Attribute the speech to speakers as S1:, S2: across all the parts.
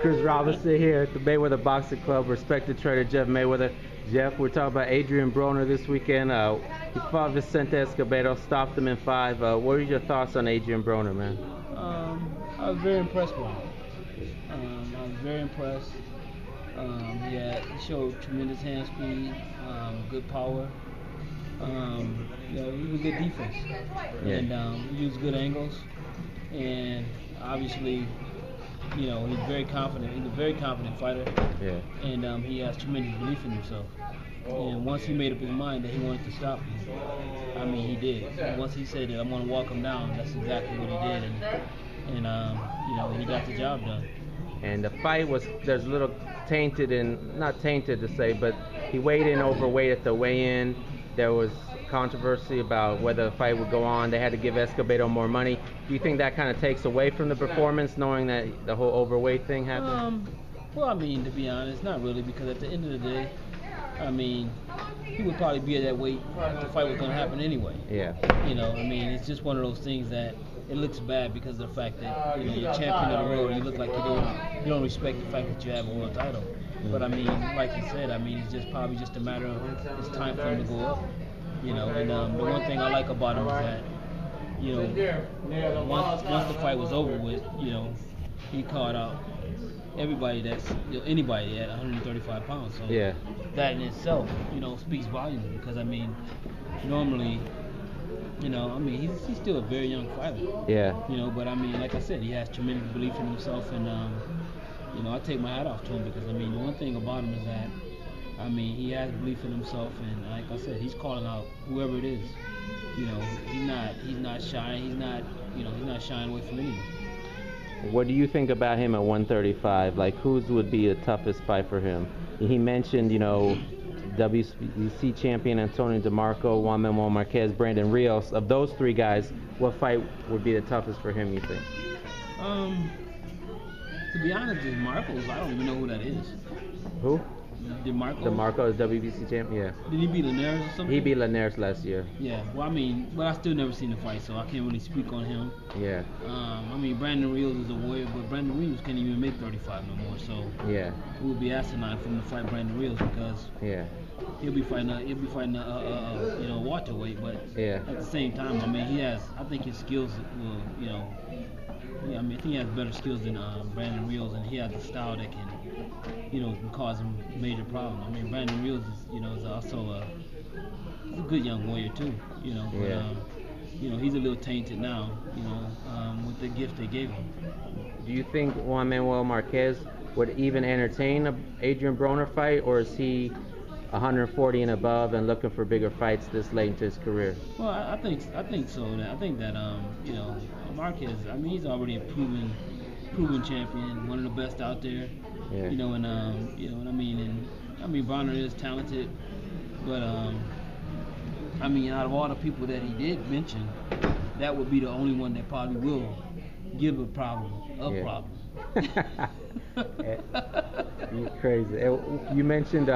S1: Chris Robinson here at the Mayweather Boxing Club. Respected trainer Jeff Mayweather. Jeff, we're talking about Adrien Broner this weekend. He fought Vicente Escobedo, stopped him in 5. What are your thoughts on Adrien Broner, man?
S2: I was very impressed with him. I was very impressed. He showed tremendous hand speed, good power. It was a good defense, and he used good angles, and obviously, he's very confident. He's a very confident fighter, and he has tremendous belief in himself. And once he made up his mind that he wanted to stop him, he did. And once he said that I'm going to walk him down, that's exactly what he did, and he got the job done.
S1: And the fight there's a little tainted, and not tainted to say, but he weighed in overweight at the weigh-in. There was controversy about whether the fight would go on. They had to give Escobedo more money. Do you think that kind of takes away from the performance, knowing that the whole overweight thing happened?
S2: Well, to be honest, not really, because at the end of the day, he would probably be at that weight if the fight was going to happen anyway.
S1: Yeah.
S2: It's just one of those things that it looks bad because of the fact that you're champion of the world. You look like you don't respect the fact that you have a world title. But like you said, it's just probably just a matter of it's time for him to go up. And the one thing I like about him is that once the fight was over with, he caught out everybody anybody at 135 pounds. So that in itself, speaks volumes, because normally, he's still a very young fighter.
S1: Yeah.
S2: But like I said, he has tremendous belief in himself, and I take my hat off to him, because the one thing about him is that he has belief in himself, and like I said, he's calling out whoever it is. He's not shy. He's not shying away from anyone.
S1: What do you think about him at 135? Like, whose would be the toughest fight for him? He mentioned, WBC champion Antonio DeMarco, Juan Manuel Marquez, Brandon Rios. Of those 3 guys, what fight would be the toughest for him, you think?
S2: To be honest, DeMarco, I don't even know who that is.
S1: Who?
S2: DeMarco?
S1: DeMarco is WBC champ, yeah.
S2: Did he beat Linares or something?
S1: He beat Linares last year.
S2: Yeah, well, I still never seen the fight, so I can't really speak on him.
S1: Yeah.
S2: Brandon Rios is a warrior, but Brandon Rios can't even make 35 no more, so
S1: yeah, it
S2: would be asinine for him to fight Brandon Rios, because he'll be fighting a welterweight, but at the same time, I think his skills will, I think he has better skills than Brandon Rios, and he has a style that can cause him major problems. Brandon Rios is also a good young warrior too, but he's a little tainted now, with the gift they gave him.
S1: Do you think Juan Manuel Marquez would even entertain a Adrien Broner fight, or is he 140 and above and looking for bigger fights this late into his career?
S2: Well, I think so. I think that Marquez, he's already a proven champion, one of the best out there.
S1: Yeah.
S2: And Broner is talented, but out of all the people that he did mention, that would be the only one that probably will give a problem.
S1: You're crazy. You mentioned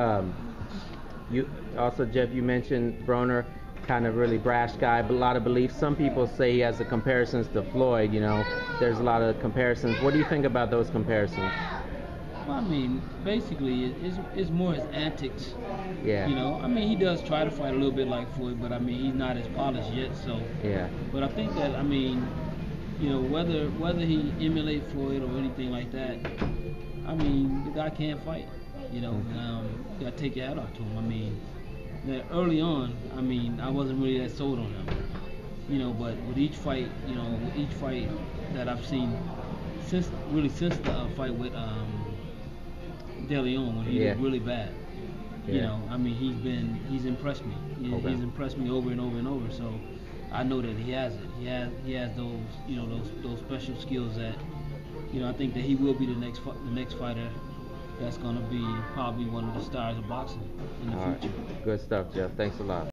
S1: Jeff, you mentioned Broner, kind of really brash guy, but a lot of belief. Some people say he has the comparisons to Floyd. There's a lot of comparisons. What do you think about those comparisons?
S2: Well, basically, it's more his antics.
S1: Yeah.
S2: He does try to fight a little bit like Floyd, but he's not as polished yet. So. Yeah. But I think that whether he emulate Floyd or anything like that, the guy can't fight. You gotta take your hat off to him. That early on, I wasn't really that sold on him. But with each fight, that I've seen since the fight with De Leon, when he looked really bad. He's impressed me. He's impressed me over and over and over. So I know that he has it. He has those special skills that I think that he will be the next fighter that's going to be probably one of the stars of boxing in the future.
S1: Good stuff, Jeff. Thanks a lot.